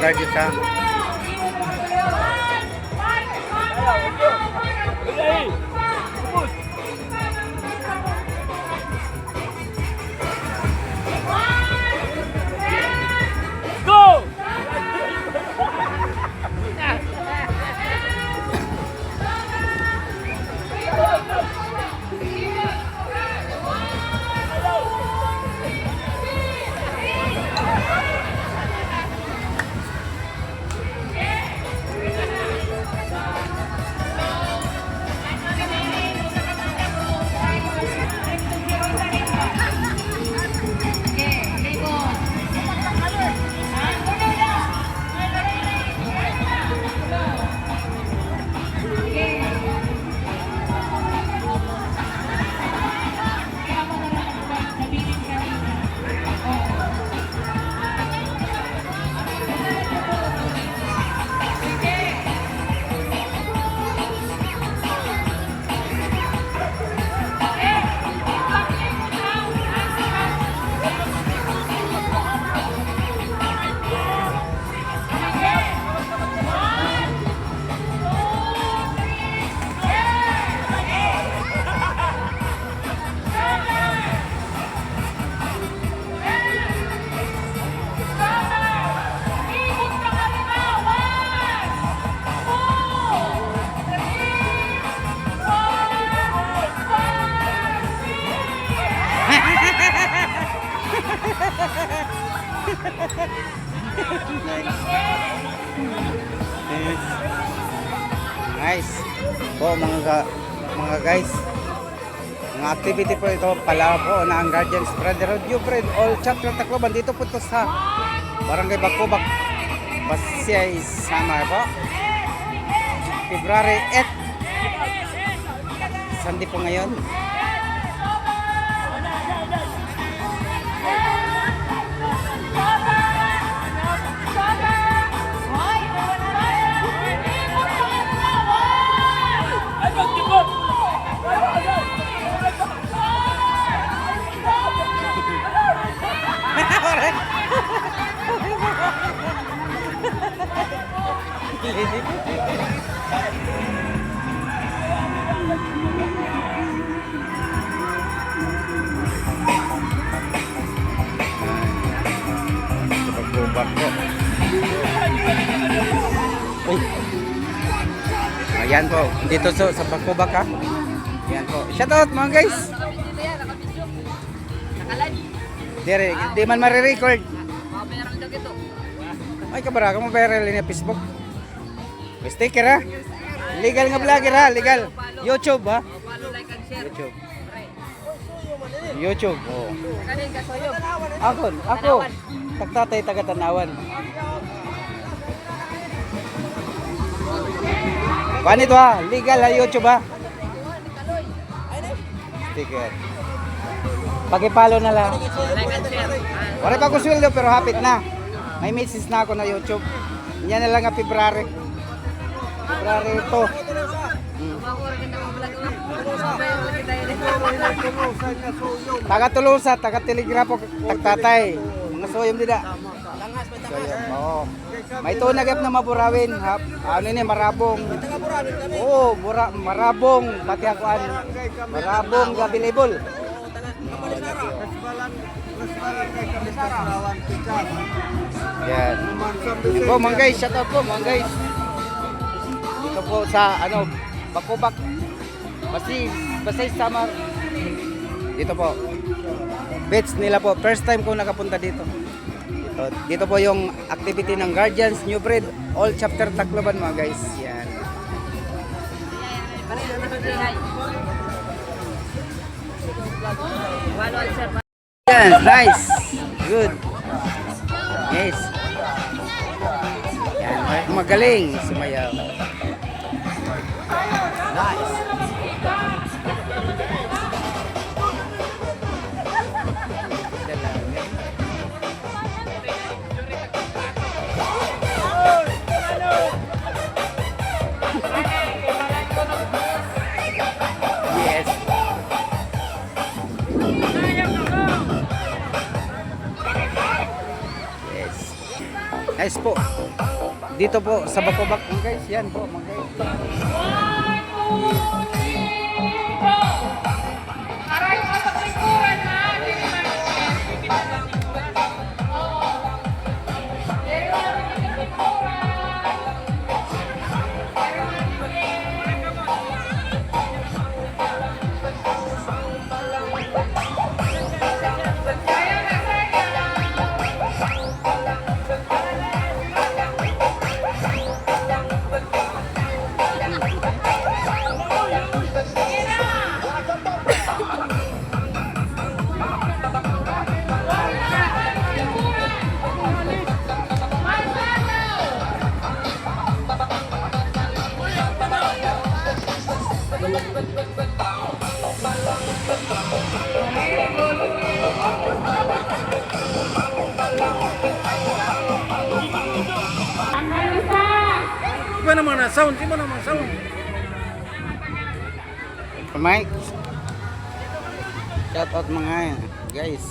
guardians ha. Nice po mga guys, mga activity po ito pala po na ang Guardians Brotherhood New Breed All Chapter Tacloban. Dito po ito sa Barangay Bakubak, Pasay, Samar po, February 8, Sunday po ngayon. Ayan po, dito sa Bakubak ha. Ayan po. Shout out mga guys. Dire, di man marirecord. Ay kabara, kamo viral ni Facebook. Sticker ha. Legal nga vlogger ha, legal. YouTube ha. YouTube. YouTube. Oh. Ako. Tagtatay taga-Tanawan. Paano ito ha? Legal ha, YouTube ha? Sticker. Pakipalo na lang. Wala pa ko sweldo pero hapit na. May message na ako na YouTube. Yan na lang nga February. February ito. Taga-Tulusa, taga-Telegrapo, tagtatay. Mga soyom dida. Oo. May tunagap na maburawin. Ano ini marabong. Oo, marabong. Pati akuan. Marabong available. Yan. Po mga guys, shout out po mga guys. Dito po sa Bakubak. Pasay Samar. Dito po. Beach nila po. First time ko nakapunta dito. Dito po yung activity ng Guardians New Breed All Chapter Tacloban mga guys. Yan. Yan, nice. Good. Yes. Yan, magaling sumayaw. Nice. guys po. Dito po sa Bakobak mga guys. Yan po mga guys. Iba naman na sound, iba naman sound. Mike. Shout out mga guys.